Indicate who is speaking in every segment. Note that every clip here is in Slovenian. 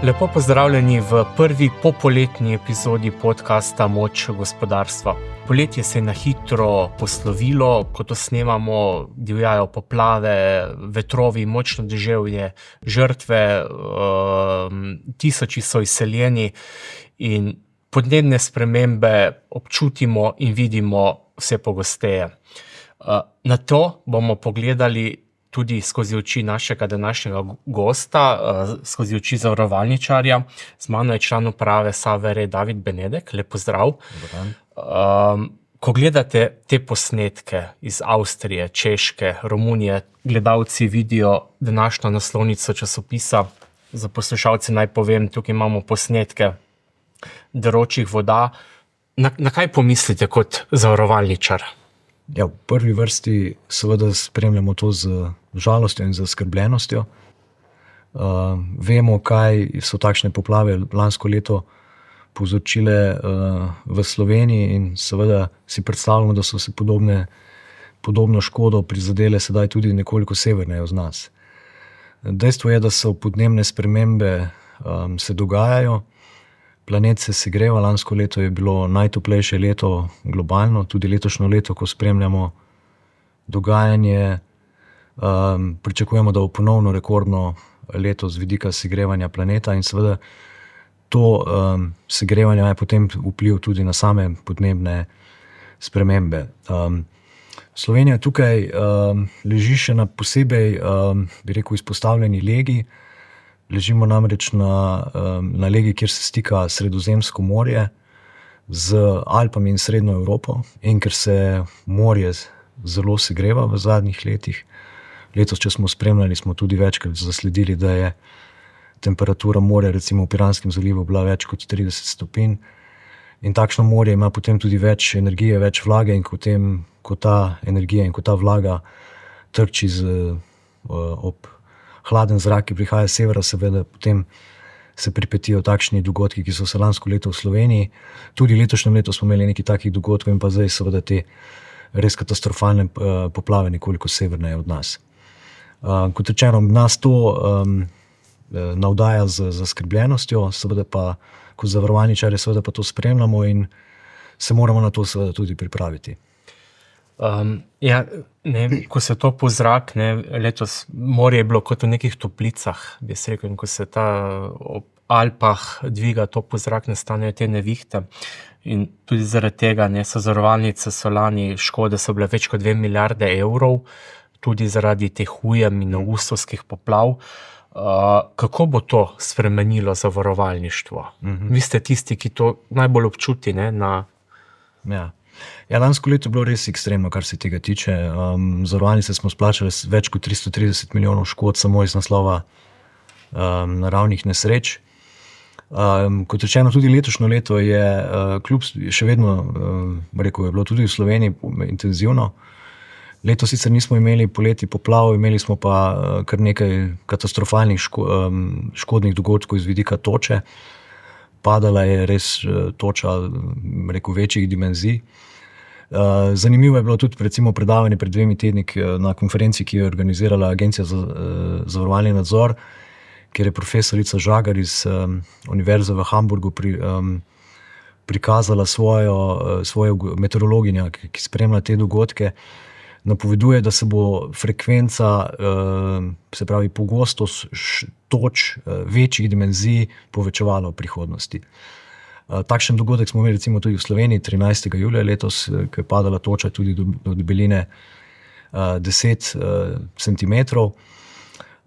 Speaker 1: Lepo pozdravljeni v prvi popoletni epizodi podcasta Moč gospodarstva. Poletje se je na hitro poslovilo, ko to snemamo, divjajo poplave, vetrovi, močno deževje, žrtve, tisoči so izseljeni in podnebne spremembe občutimo in vidimo vse pogosteje. Na to bomo pogledali tudi skozi oči našega današnjega gosta, skozi oči zavarovalničarja. Z mano je član uprave Save Re David Benedek. Lep pozdrav. Ko gledate te posnetke iz Avstrije, Češke, Romunije, gledalci vidijo današnjo naslovnico časopisa. Za poslušalce naj povem, tukaj imamo posnetke deročih voda. Na kaj pomislite kot zavarovalničar?
Speaker 2: Ja, v prvi vrsti seveda spremljamo to z žalostjo in zaskrbljenostjo. Vemo, kaj so takšne poplave lansko leto povzročile v Sloveniji in seveda si predstavljamo, da so se podobno škodo prizadele sedaj tudi nekoliko severneje od nas. Dejstvo je, da so podnebne spremembe se dogajajo. Planet se segreva, lansko leto je bilo najtoplejše leto globalno, tudi letošnje leto, ko spremljamo dogajanje, pričakujemo, da bo ponovno rekordno leto z vidika segrevanja planeta in seveda to segrevanje je potem vpliv tudi na same podnebne spremembe. Slovenija tukaj leži še na posebej, bi rekel, izpostavljeni legi. Ležimo namreč na legi, kjer se stika Sredozemsko morje z Alpami in Srednjo Evropo, in ker se morje zelo segreva v zadnjih letih. Letos, če smo spremljali, smo tudi večkrat zasledili, da je temperatura morja recimo v Piranskem zalivu bila več kot 30 stopinj. In takšno morje ima potem tudi več energije, več vlage, in ko ta energija in ko ta vlaga trči ob hladen zrak, ki prihaja s severa, seveda potem se pripetijo takšni dogodki, ki so se lansko leto v Sloveniji. Tudi letošnjem letu smo imeli nekaj takih dogodkov in pa zdaj seveda te res katastrofalne poplave nekoliko severneje od nas. Kot rečeno, nas to navdaja z zaskrbljenostjo, seveda pa kot zavarovalničarji seveda pa to spremljamo in se moramo na to seveda tudi pripraviti.
Speaker 1: Ko se to po zrak, letos morje je bilo kot v nekih toplicah, bi se rekel, in ko se ob Alpah dviga to po zrak, nastanejo te nevihte. In tudi zaradi tega so zavarovalnice lani škode so bile več kot 2 milijarde evrov, tudi zaradi teh ujm in avgustovskih poplav. Kako bo to spremenilo zavarovalništvo? Vi ste tisti, ki to najbolj občuti,
Speaker 2: Ja, lansko leto je bilo res ekstremno, kar se tega tiče. Zavarovalnice smo splačali več kot 330 milijonov škod samo iz naslova naravnih nesreč. Kot rečeno, tudi letošnje leto je kljub še vedno, rekel, je bilo tudi v Sloveniji intenzivno. Letos sicer nismo imeli poleti poplav, imeli smo pa kar nekaj katastrofalnih škodnih dogodkov iz vidika toče. Padala je res toča, rekel, večjih dimenzij. Zanimivo je bilo tudi recimo predavanje pred 2 tedni na konferenci, ki je organizirala Agencija za zavarovalni nadzor, kjer je profesorica Žagar iz Univerze v Hamburgu prikazala svojo meteorologinjo, ki spremlja te dogodke. Napoveduje, da se bo frekvenca, se pravi pogostost toč večjih dimenzij povečevala v prihodnosti. Takšen dogodek smo imeli recimo tudi v Sloveniji 13. julija letos, ko je padala toča tudi do debeline 10 centimetrov.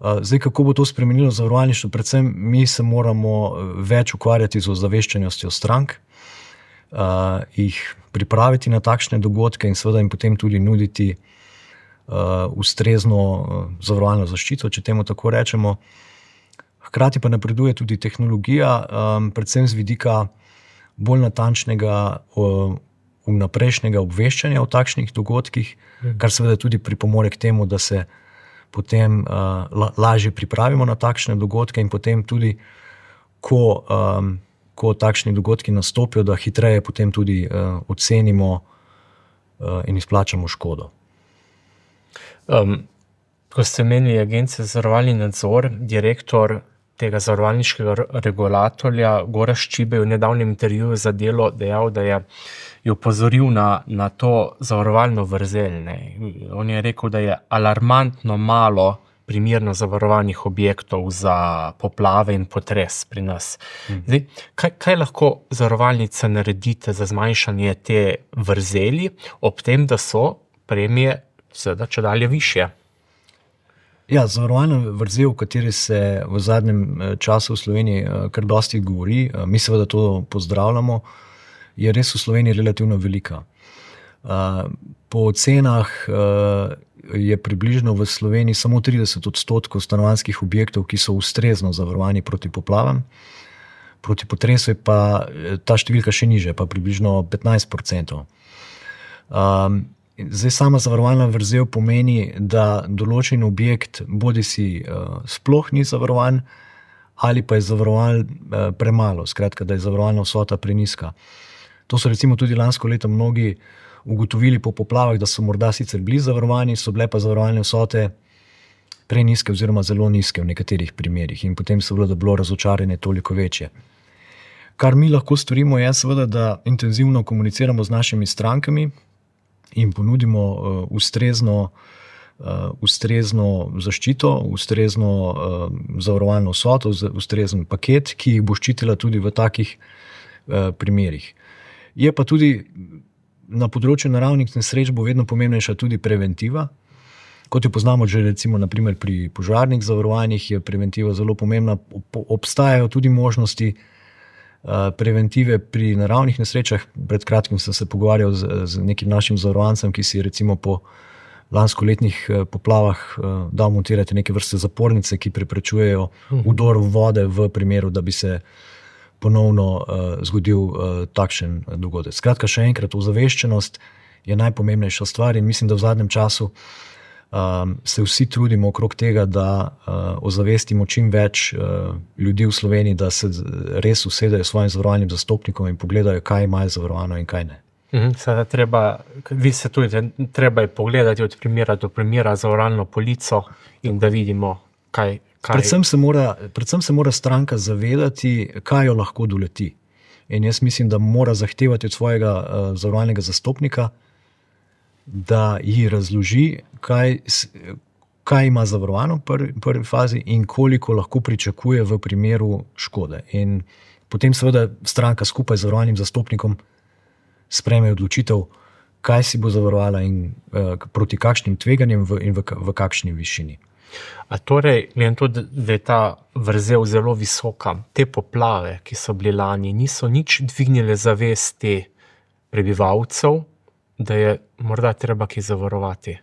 Speaker 2: Zdaj, kako bo to spremenilo zavarovalništvo? Predvsem mi se moramo več ukvarjati z ozaveščenostjo strank, jih pripraviti na takšne dogodke in seveda jim potem tudi nuditi ustrezno zavarovalno zaščito, če temu tako rečemo. Hkrati pa napreduje tudi tehnologija, predvsem z vidika bolj natančnega vnaprejšnjega obveščanja o takšnih dogodkih, kar seveda tudi pripomore k temu, da se potem lažje pripravimo na takšne dogodke in potem tudi, ko takšni dogodki nastopijo, da hitreje potem tudi ocenimo in izplačamo škodo.
Speaker 1: Ko ste menili Agencijo za zavarovalni nadzor, direktor tega zavarovalniškega regulatorja Gorazd Ščibe v nedavnem intervjuju za Delo dejal, da je opozoril na to zavarovalno vrzel. On je rekel, da je alarmantno malo primerno zavarovanih objektov za poplave in potres pri nas. Zdaj, kaj lahko zavarovalnica naredite za zmanjšanje te vrzeli, ob tem, da so premije seveda čedalje višje?
Speaker 2: Ja, zavarovalna vrzel, o kateri se v zadnjem času v Sloveniji kar dosti govori, mi seveda to pozdravljamo, je res v Sloveniji relativno velika. Po ocenah je približno v Sloveniji samo 30% stanovanjskih objektov, ki so ustrezno zavarovani proti poplavam. Proti potresu je pa ta številka še nižja, pa približno 15%. Zdaj, sama zavarovalna vrzel pomeni, da določen objekt bodisi sploh ni zavarovan ali pa je zavarovan premalo, skratka, da je zavarovalna vsota prenizka. To so recimo tudi lansko leto mnogi ugotovili po poplavah, da so morda sicer bili zavarovani, so bile pa zavarovalne vsote prenizke oziroma zelo nizke v nekaterih primerih in potem seveda bilo razočaranje toliko večje. Kar mi lahko storimo je seveda, da intenzivno komuniciramo z našimi strankami in ponudimo ustrezno zaščito, ustrezno zavarovalno vsoto, ustrezen paket, ki jih bo ščitila tudi v takih primerih. Je pa tudi na področju naravnih nesreč bo vedno pomembnejša tudi preventiva. Kot jo poznamo že recimo naprimer pri požarnih zavarovanjih, je preventiva zelo pomembna. Obstajajo tudi možnosti preventive pri naravnih nesrečah. Pred kratkim sem se pogovarjal z nekim našim zavarovancem, ki si recimo po lanskoletnih poplavah dal montirati neke vrste zapornice, ki preprečujejo vdor vode v primeru, da bi se ponovno zgodil takšen dogodek. Skratka, še enkrat, ozaveščenost je najpomembnejša stvar in mislim, da v zadnjem času se vsi trudimo okrog tega, da ozavestimo čim več ljudi v Sloveniji, da se res usedejo s svojim zavarovalnim zastopnikom in pogledajo, kaj imajo zavarovano in kaj ne.
Speaker 1: Seveda vi se tudi treba je pogledati od primera do primera zavarovalno polico in da vidimo, kaj.
Speaker 2: Predvsem se mora stranka zavedati, kaj jo lahko doleti. In jaz mislim, da mora zahtevati od svojega zavarovalnega zastopnika, da ji razloži, kaj ima zavarovano v prvi fazi in koliko lahko pričakuje v primeru škode. In potem seveda stranka skupaj z zavarovalnim zastopnikom sprejme odločitev, kaj si bo zavarovala in proti kakšnim tveganjem in v kakšni višini.
Speaker 1: A torej, glede to, da je ta vrzel zelo visoka, te poplave, ki so bile lani, niso nič dvignile zavesti prebivalcev, da je morda treba kaj zavarovati?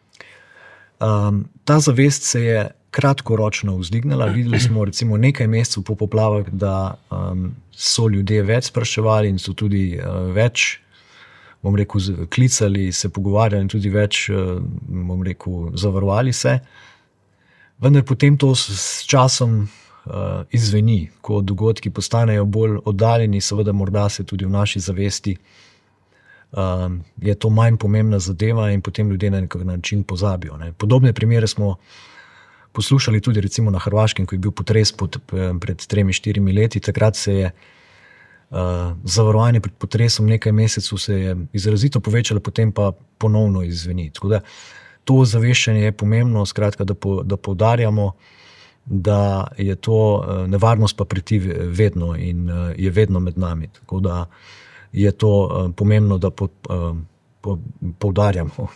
Speaker 2: Ta zavest se je kratkoročno vzdignila. Videli smo recimo nekaj mesecev po poplavah, da so ljudje več spraševali in so tudi več, klicali, se pogovarjali in tudi več, zavarovali se. Vendar potem to s časom izzveni, ko dogodki postanejo bolj oddaljeni, seveda morda se tudi v naši zavesti je to manj pomembna zadeva in potem ljudje na nek način pozabijo. Podobne primere smo poslušali tudi recimo na Hrvaškem, ko je bil potres pred 3-4 leti. Takrat se je zavarovanje pred potresom nekaj mesecev se je izrazito povečalo, potem pa ponovno izzveni. Tako da to ozaveščanje je pomembno, skratka, da poudarjamo, da je to nevarnost pa preti vedno in je vedno med nami. Tako da je to pomembno, da poudarjamo.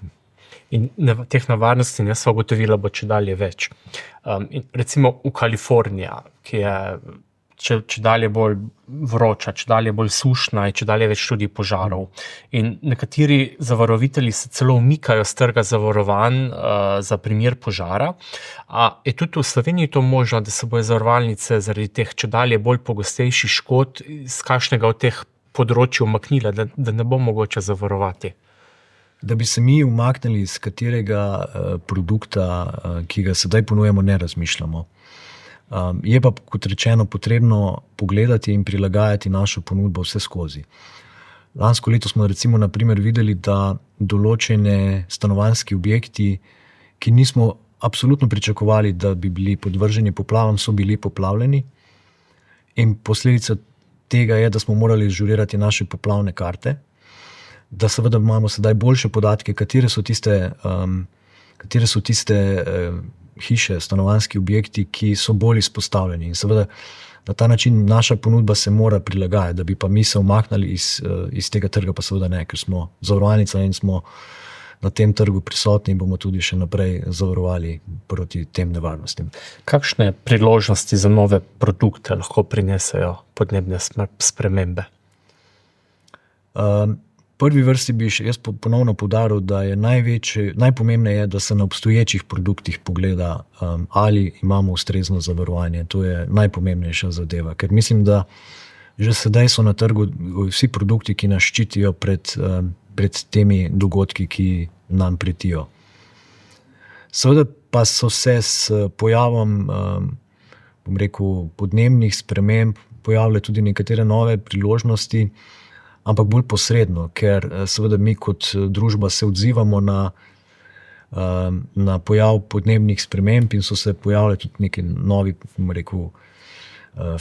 Speaker 1: In teh nevarnosti jaz sem ugotovila, bo čedalje več. Recimo v Kaliforniji, ki je čedalje bolj vroča, čedalje bolj sušna in čedalje več tudi požarov. In nekateri zavarovitelji se celo umikajo z trga zavarovanj za primer požara. Je tudi v Sloveniji to možno, da se bojo zavarovalnice zaradi teh čedalje bolj pogostejših škod z kakšnega od teh področij umaknile, da ne bo mogoče zavarovati?
Speaker 2: Da bi se mi umaknili iz katerega produkta, ki ga sedaj ponujemo, ne razmišljamo. Je pa, kot rečeno, potrebno pogledati in prilagajati našo ponudbo vse skozi. Lansko leto smo recimo na primer videli, da določene stanovanjski objekti, ki nismo absolutno pričakovali, da bi bili podvrženi poplavam, so bili poplavljeni. In posledica tega je, da smo morali ažurirati naše poplavne karte, da seveda imamo sedaj boljše podatke, katere so tiste hiše, stanovanjski objekti, ki so bolj izpostavljeni. In seveda na ta način naša ponudba se mora prilagajati, da bi pa mi se umaknili iz tega trga, pa seveda ne, ker smo zavarovalnica in smo na tem trgu prisotni in bomo tudi še naprej zavarovali proti tem nevarnostim.
Speaker 1: Kakšne priložnosti za nove produkte lahko prinesejo podnebne spremembe?
Speaker 2: Prvi vrsti bi še jaz ponovno poudaril, da je najpomembneje, da se na obstoječih produktih pogleda, ali imamo ustrezno zavarovanje. To je najpomembnejša zadeva, ker mislim, da že sedaj so na trgu vsi produkti, ki nas ščitijo pred temi dogodki, ki nam pretijo. Seveda pa so se s pojavom, podnebnih sprememb pojavile tudi nekatere nove priložnosti, ampak bolj posredno, ker seveda mi kot družba se odzivamo na pojav podnebnih sprememb in so se pojavili tudi neki novi,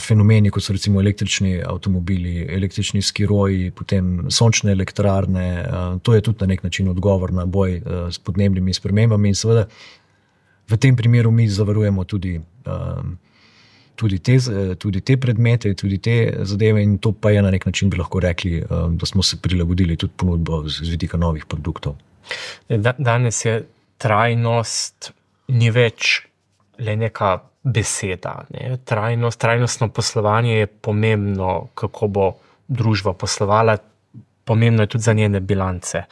Speaker 2: fenomeni, kot so recimo električni avtomobili, električni skiroji, potem sončne elektrarne. To je tudi na nek način odgovor na boj s podnebnimi spremembami in seveda v tem primeru mi zavarujemo tudi te predmete, tudi te zadeve in to pa je na nek način bi lahko rekli, da smo se prilagodili tudi ponudbo z vidika novih produktov.
Speaker 1: Danes je trajnost ni več le neka beseda. Ne? Trajnostno poslovanje je pomembno, kako bo družba poslovala, pomembno je tudi za njene bilance.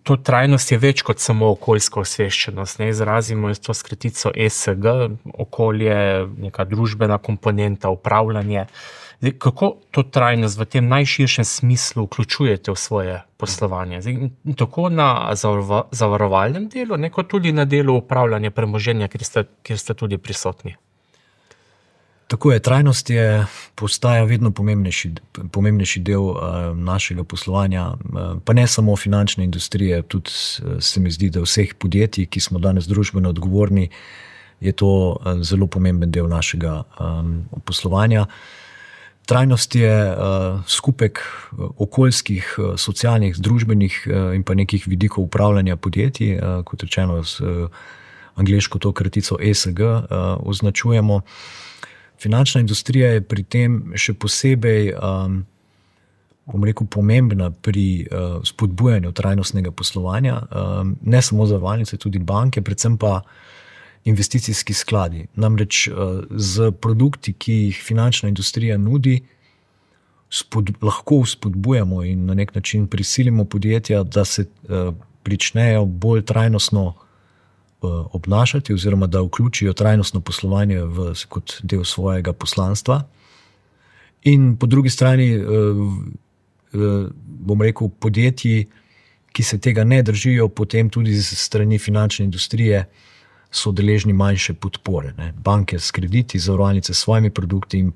Speaker 1: To trajnost je več kot samo okoljska osveščenost. Ne? Izrazimo to s kratico ESG, okolje, neka družbena komponenta, upravljanje. Kako to trajnost v tem najširšem smislu vključujete v svoje poslovanje? Tako na zavarovalnem delu, kot tudi na delu upravljanja premoženja, kjer ste tudi prisotni.
Speaker 2: Tako je, trajnost postaja vedno pomembnejši del našega poslovanja, pa ne samo finančne industrije, tudi se mi zdi, da vseh podjetij, ki smo danes družbeno odgovorni, je to zelo pomemben del našega poslovanja. Trajnost je skupek okoljskih, socialnih, družbenih in pa nekih vidikov upravljanja podjetij, kot rečeno z angleško to kratico ESG označujemo. Finančna industrija je pri tem še posebej pomembna pri spodbujanju trajnostnega poslovanja, ne samo zavarovalnice, tudi banke, predvsem pa investicijski skladi. Namreč z produkti, ki jih finančna industrija nudi, lahko spodbujamo in na nek način prisilimo podjetja, da se pričnejo bolj trajnostno obnašati oziroma da vključijo trajnostno poslovanje kot del svojega poslanstva. In po drugi strani, podjetji, ki se tega ne držijo, potem tudi z strani finančne industrije so deležni manjše podpore. Ne. Banke s krediti, zavarovalnice s svojimi produkti in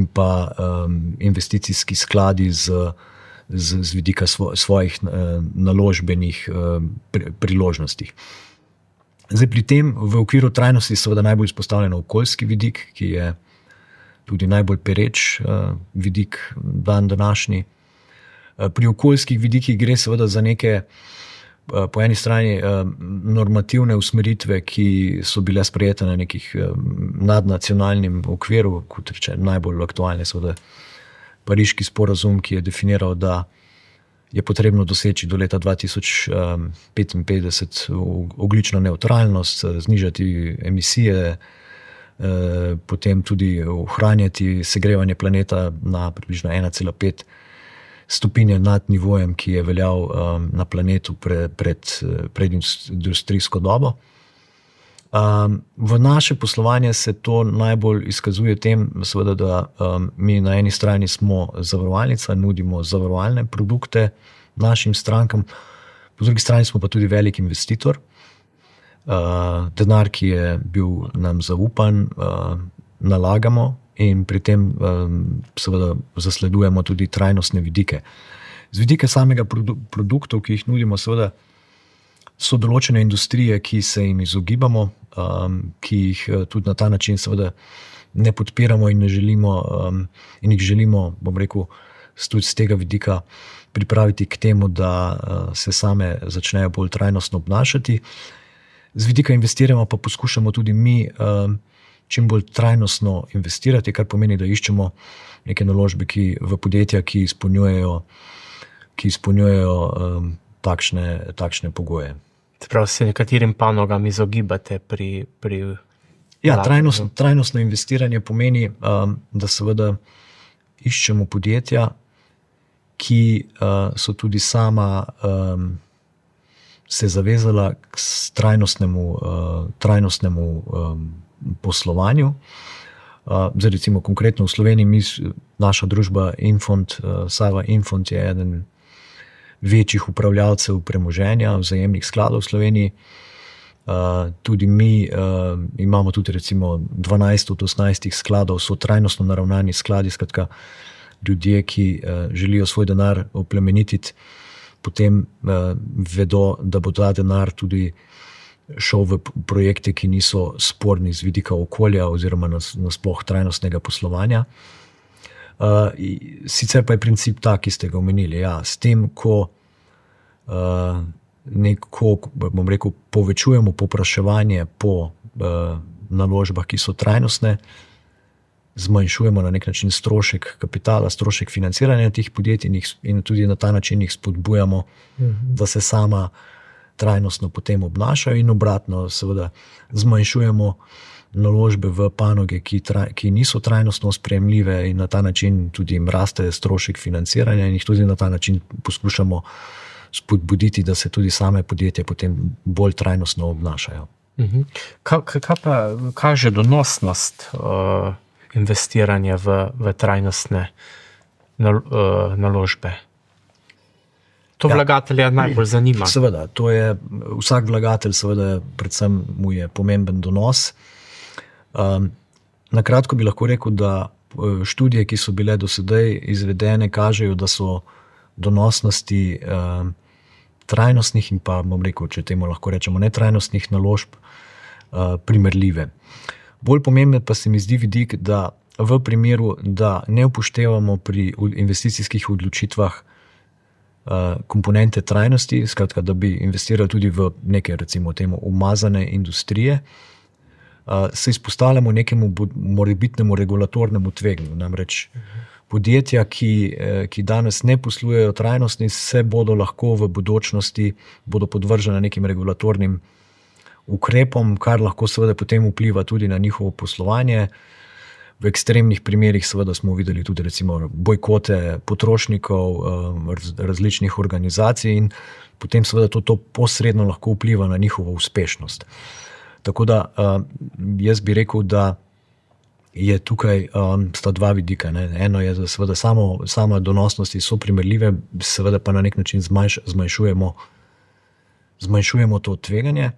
Speaker 2: pa investicijski skladi z vidika svojih naložbenih priložnosti. Zdaj, pri tem v okviru trajnosti je seveda najbolj izpostavljen okoljski vidik, ki je tudi najbolj pereč vidik dan današnji. Pri okoljskih vidikih gre seveda za neke po eni strani normativne usmeritve, ki so bile sprejete na nekih nadnacionalnem okviru, kot rečem, najbolj aktualne seveda Pariški sporazum, ki je definiral, da je potrebno doseči do leta 2055 ogljično nevtralnost, znižati emisije, potem tudi ohranjati segrevanje planeta na približno 1,5 stopinje nad nivojem, ki je veljal na planetu pred industrijsko dobo. V naše poslovanje se to najbolj izkazuje tem, seveda, da mi na eni strani smo zavarovalnica, nudimo zavarovalne produkte našim strankam, po drugi strani smo pa tudi velik investitor. Denar, ki je bil nam zaupan, nalagamo in pri tem seveda zasledujemo tudi trajnostne vidike. Z vidika samega produktov, ki jih nudimo, seveda so določene industrije, ki se jim izogibamo, ki jih tudi na ta način seveda ne podpiramo in ne želimo, in jih želimo, bom rekel, tudi z tega vidika pripraviti k temu, da se same začnejo bolj trajnostno obnašati. Z vidika investiranja pa poskušamo tudi mi čim bolj trajnostno investirati, kar pomeni, da iščemo neke naložbe v podjetja, ki izpolnjujejo takšne pogoje.
Speaker 1: Prav se nekaterim panogam izogibate pri
Speaker 2: Ja, trajnostno investiranje pomeni, da seveda iščemo podjetja, ki so tudi sama se zavezala k trajnostnemu poslovanju. Zdaj recimo konkretno v Sloveniji naša družba Infond, Sava Infond je eden večjih upravljavcev premoženja, vzajemnih skladov v Sloveniji. Tudi mi imamo tudi recimo 12 od 18 skladov, so trajnostno naravnani skladi, skratka ljudje, ki želijo svoj denar oplemenititi, potem vedo, da bo ta denar tudi šel v projekte, ki niso sporni z vidika okolja oziroma nasploh trajnostnega poslovanja. Sicer pa je princip tak, ki ste ga omenili. Ja, s tem, ko bom rekel, povečujemo povpraševanje po naložbah, ki so trajnostne, zmanjšujemo na nek način strošek kapitala, strošek financiranja teh podjetij in tudi na ta način jih spodbujamo, da se sama trajnostno potem obnašajo in obratno seveda zmanjšujemo naložbe v panoge, ki niso trajnostno sprejemljive in na ta način tudi jim raste strošek financiranja in jih tudi na ta način poskušamo spodbuditi, da se tudi same podjetje potem bolj trajnostno obnašajo.
Speaker 1: Kaj pa kaže donosnost investiranja v trajnostne naložbe? To vlagatelja najbolj zanima.
Speaker 2: Seveda, to je vsak vlagatelj, seveda predvsem mu je pomemben donos. Na kratko bi lahko rekel, da študije, ki so bile do sedaj izvedene, kažejo, da so donosnosti trajnostnih in pa, bom rekel, če temu lahko rečemo, netrajnostnih naložb primerljive. Bolj pomemben pa se mi zdi vidik, da v primeru, da ne upoštevamo pri investicijskih odločitvah komponente trajnosti, skratka, da bi investirali tudi v neke, recimo temu, umazane industrije, se izpostavljamo nekemu morebitnemu regulatornemu tveganju. Namreč podjetja, ki danes ne poslujejo trajnostni, se bodo lahko v bodočnosti podvržena nekim regulatornim ukrepom, kar lahko seveda potem vpliva tudi na njihovo poslovanje. V ekstremnih primerih seveda smo videli tudi recimo bojkote potrošnikov, različnih organizacij in potem seveda to posredno lahko vpliva na njihovo uspešnost. Tako da jaz bi rekel, da je tukaj sta dva vidika. Eno je, da seveda sama donosnosti so primerljive, seveda pa na nek način zmanjšujemo to tveganje.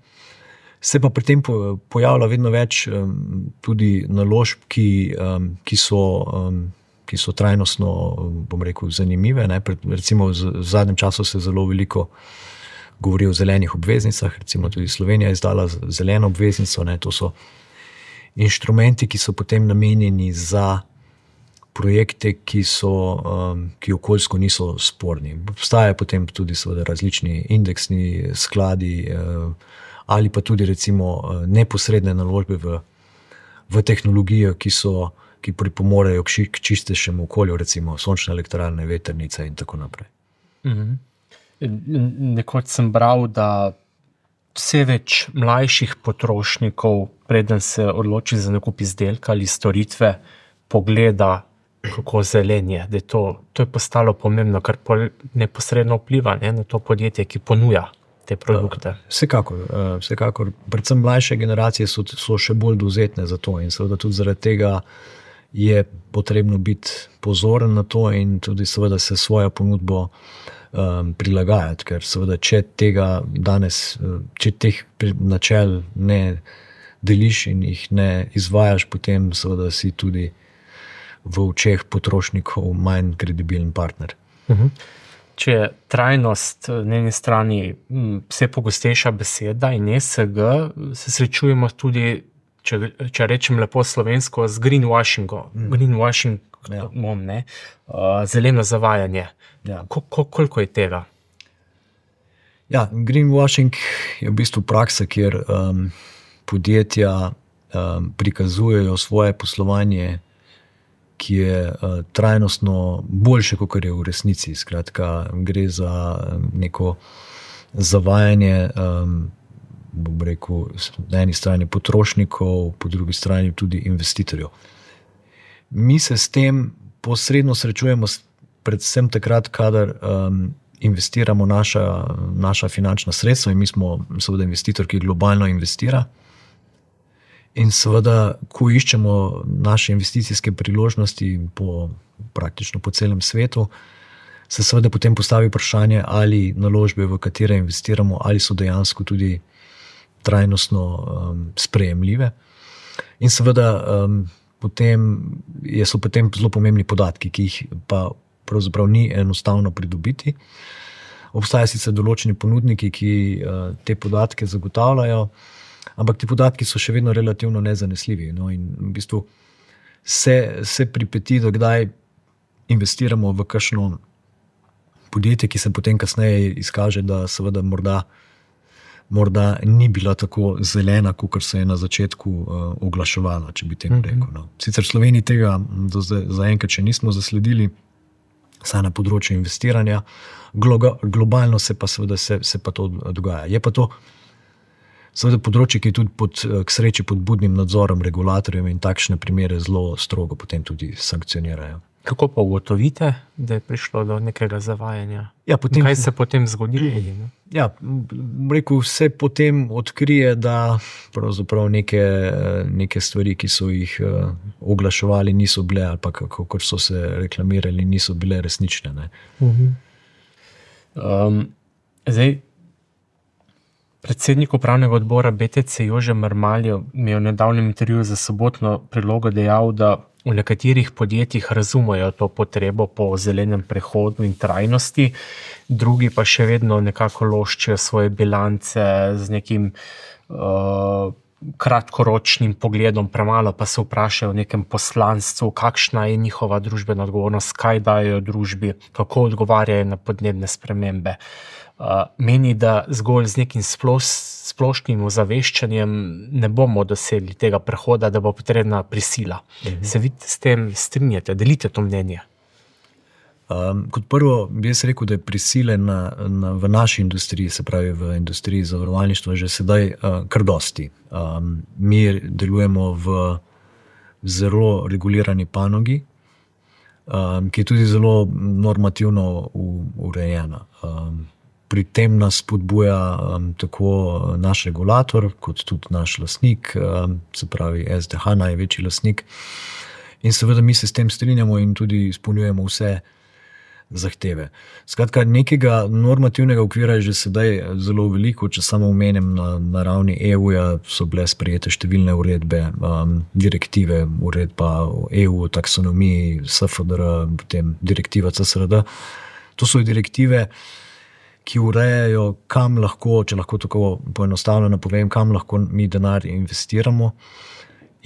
Speaker 2: Se pa pri tem pojavlja vedno več tudi naložb, ki so trajnostno, bom rekel, zanimive. Recimo v zadnjem času se zelo veliko govori o zelenih obveznicah, recimo tudi Slovenija je izdala zeleno obveznico. To so inštrumenti, ki so potem namenjeni za projekte, ki okoljsko niso sporni. Obstajajo potem tudi seveda različni indeksni skladi, ali pa tudi recimo neposredne naložbe v tehnologijo, ki pripomorejo k čistejšemu okolju, recimo sončne elektrarne, vetrnice in tako naprej.
Speaker 1: Nekoč sem bral, da vse več mlajših potrošnikov, preden se odloči za nakup izdelka ali storitve, pogleda, kako zelen je. Da to je postalo pomembno, kar neposredno vpliva na to podjetje, ki ponuja te produkte.
Speaker 2: Vsekakor. Predvsem mlajše generacije so še bolj dovzetne za to in seveda tudi zaradi tega je potrebno biti pozoren na to in tudi seveda se svojo ponudbo prilagajati, ker seveda, če teh načel ne deliš in jih ne izvajaš, potem seveda si tudi v očeh potrošnikov manj kredibilen partner.
Speaker 1: če je trajnost na eni strani vse pogostejša beseda in ESG, se srečujemo tudi, če rečem lepo slovensko, z greenwashingom. Greenwashingom, zeleno zavajanje.
Speaker 2: Ja.
Speaker 1: Koliko je tega?
Speaker 2: Ja, greenwashing je v bistvu praksa, kjer podjetja prikazujejo svoje poslovanje, ki je trajnostno boljše, kot je v resnici. Skratka, gre za neko zavajanje, bom rekel, na eni strani potrošnikov, po drugi strani tudi investitorjev. Mi se s tem posredno srečujemo predvsem takrat, kadar investiramo naša finančna sredstva in mi smo seveda investitor, ki globalno investira. In seveda, ko iščemo naše investicijske priložnosti praktično po celem svetu, se seveda potem postavi vprašanje, ali naložbe, v katere investiramo, ali so dejansko tudi trajnostno sprejemljive. In seveda so potem zelo pomembni podatki, ki jih pa pravzaprav ni enostavno pridobiti. Obstajajo sicer določeni ponudniki, ki te podatke zagotavljajo, ampak ti podatki so še vedno relativno nezanesljivi. No, in v bistvu se pripeti, da kdaj investiramo v kakšno podjetje, ki se potem kasneje izkaže, da seveda morda ni bila tako zelena, kot se je na začetku oglaševala, če bi temu rekel. No. Sicer v Sloveniji tega zaenkrat še nismo zasledili, saj na področju investiranja. Globalno se pa seveda se pa to dogaja. Je pa to seveda področje, ki je tudi k sreči pod budnim nadzorom regulatorjev in takšne primere zelo strogo potem tudi sankcionirajo.
Speaker 1: Kako pa ugotovite, da je prišlo do nekega zavajanja?
Speaker 2: Ja,
Speaker 1: kaj se potem zgodi?
Speaker 2: Ja, rekel, se potem odkrije, da pravzaprav neke stvari, ki so jih oglaševali, niso bile, ali pa kako so se reklamirali, niso bile resnične. Ne?
Speaker 1: Zdaj, predsednik upravnega odbora BTC Jože Mermalj je v nedavnem intervjuju za Sobotno prilogo dejal, da v nekaterih podjetjih razumejo to potrebo po zelenem prehodu in trajnosti, drugi pa še vedno nekako loščijo svoje bilance z nekim kratkoročnim pogledom, premalo pa se vprašajo o nekem poslanstvu, kakšna je njihova družbena odgovornost, kaj dajo družbi, kako odgovarjajo na podnebne spremembe. Meni, da zgolj z nekim splošnim ozaveščanjem ne bomo dosegli tega prehoda, da bo potrebna prisila. Se vi s tem strinjate, delite to mnenje?
Speaker 2: Kot prvo bi jaz rekel, da je prisile v naši industriji, se pravi v industriji zavarovalništva, že sedaj kar dosti. Mi delujemo v zelo regulirani panogi, ki je tudi zelo normativno urejena. Pri tem nas spodbuja tako naš regulator, kot tudi naš lastnik, se pravi SDH, največji lastnik. In seveda mi se s tem strinjamo in tudi izpolnjujemo vse zahteve. Skratka, nekega normativnega okvira je že sedaj zelo veliko, če samo omenim na ravni EU-ja so bile sprejete številne uredbe, direktive, uredba EU, taksonomiji, SFDR, potem direktiva CSRD. To so direktive, ki urejajo, kam lahko, če lahko tako poenostavljeno povem, kam lahko mi denar investiramo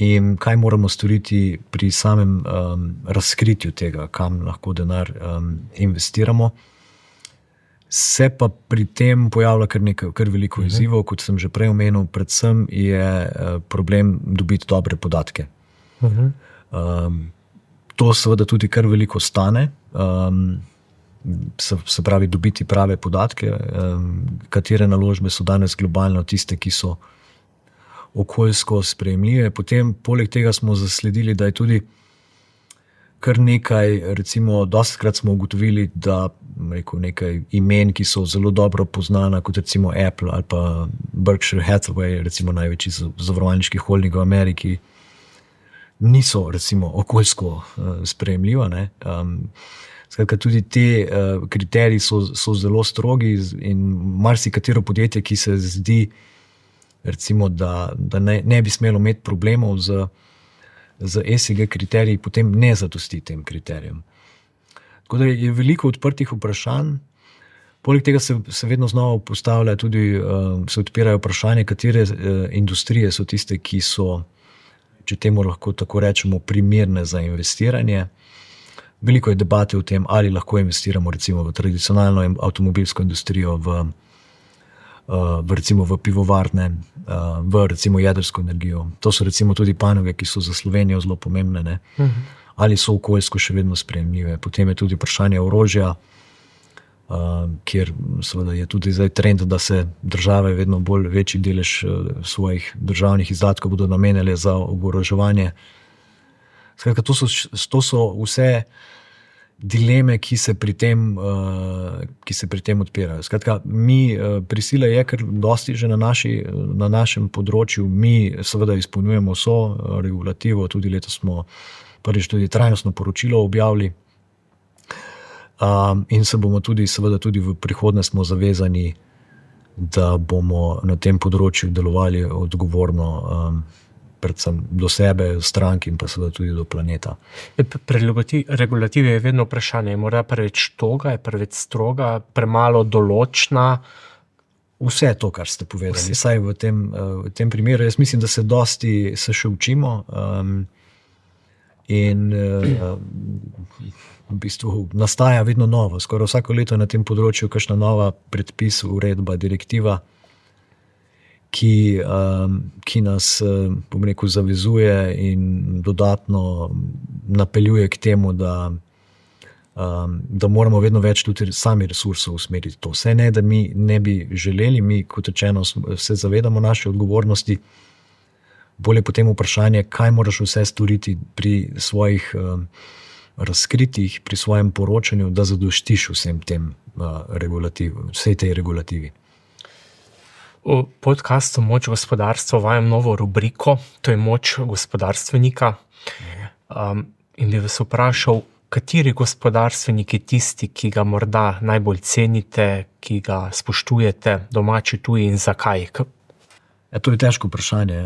Speaker 2: in kaj moramo storiti pri samem razkritju tega, kam lahko denar investiramo. Se pa pri tem pojavlja kar veliko izzivov, kot sem že prej omenil, predvsem je problem dobiti dobre podatke. To seveda tudi kar veliko stane, se pravi dobiti prave podatke, katere naložbe so danes globalno tiste, ki so okoljsko sprejemljive. Potem poleg tega smo zasledili, da je tudi kar nekaj, recimo dostikrat smo ugotovili, da nekaj imen, ki so zelo dobro poznana, kot recimo Apple ali pa Berkshire Hathaway, recimo največji zavarovalniški holding v Ameriki, niso recimo okoljsko sprejemljiva, ne. Skratka, tudi te kriteriji so zelo strogi in marsikatero podjetje, ki se zdi, recimo, da ne bi smelo imeti problemov z ESG kriteriji, potem ne zadosti tem kriterijem. Tako da je veliko odprtih vprašanj. Poleg tega se vedno znova postavlja tudi, se odpirajo vprašanje, katere industrije so tiste, ki so, če temu lahko tako rečemo, primerne za investiranje. Veliko je debate o tem, ali lahko investiramo recimo v tradicionalno avtomobilsko industrijo, recimo v pivovarne, v recimo jedrsko energijo. To so recimo tudi panoge, ki so za Slovenijo zelo pomembne, ne? Ali so okoljsko še vedno sprejemljive. Potem je tudi vprašanje orožja, kjer seveda je tudi zdaj trend, da se države vedno bolj večji delež svojih državnih izdatkov bodo namenjale za oboroževanje. Skratka, to so vse dileme, ki se pri tem odpirajo. Skratka, prisila je kar dosti že na našem področju. Mi seveda izpolnjujemo vso regulativo, tudi letos smo prvič tudi trajnostno poročilo objavili. In se bomo seveda tudi v prihodnje smo zavezani, da bomo na tem področju delovali odgovorno, predvsem do sebe, strank in pa seveda tudi do planeta.
Speaker 1: Pri regulativi je vedno vprašanje, je morda preveč toga, je preveč stroga, premalo določna?
Speaker 2: Vse to, kar ste povedali, vsaj v tem primeru. Jaz mislim, da se dosti se še učimo, in v bistvu nastaja vedno novo. Skoraj vsako leto na tem področju kakšna nova predpis, uredba, direktiva, ki nas, bom rekel, zavezuje in dodatno napeljuje k temu, da moramo vedno več tudi sami resursov usmeriti to. Vse ne, da mi ne bi želeli, mi kot rečeno se zavedamo naše odgovornosti, bolje potem vprašanje, kaj moraš vse storiti pri svojih razkritjih, pri svojem poročanju, da zadostiš vsem tem vsej tej regulativi.
Speaker 1: V podcastu Moč gospodarstva uvajam novo rubriko, to je Moč gospodarstvenika. In bi vas vprašal, kateri gospodarstvenik je tisti, ki ga morda najbolj cenite, ki ga spoštujete, domači, tuji, in zakaj?
Speaker 2: To je težko vprašanje.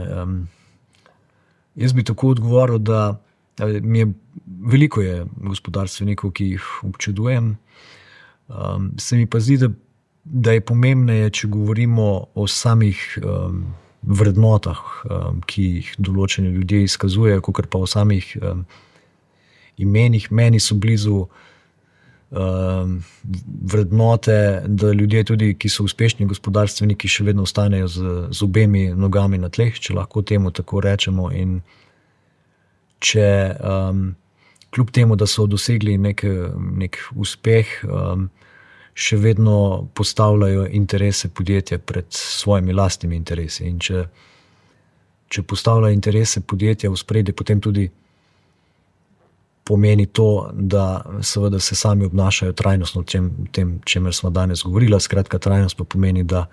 Speaker 2: Jaz bi tako odgovoril, da veliko je gospodarstvenikov, ki jih občudujem. Se mi pa zdi, da je pomembneje, če govorimo o samih vrednotah, ki jih določeni ljudje izkazujejo, kakor pa o samih imenih. Meni so blizu vrednote, da ljudje tudi, ki so uspešni gospodarstveniki, še vedno ostanejo z obemi nogami na tleh, če lahko temu tako rečemo, in če kljub temu, da so dosegli nek uspeh, še vedno postavljajo interese podjetja pred svojimi lastnimi interesi. In če postavljajo interese podjetja v ospredje, potem tudi pomeni to, da seveda se sami obnašajo trajnostno tem, čemer smo danes govorili. Skratka, trajnost pa pomeni, da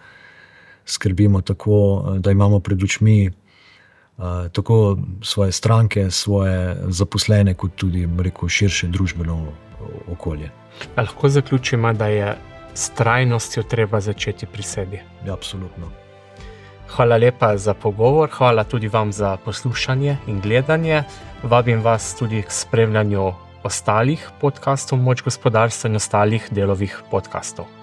Speaker 2: skrbimo tako, da imamo pred očmi tako svoje stranke, svoje zaposlene, kot tudi, rekel, širše družbeno okolje.
Speaker 1: Lahko zaključimo, da je s trajnostjo treba začeti pri sebi.
Speaker 2: Ja, absolutno.
Speaker 1: Hvala lepa za pogovor, hvala tudi vam za poslušanje in gledanje. Vabim vas tudi k spremljanju ostalih podcastov Moč gospodarstva in ostalih delovih podcastov.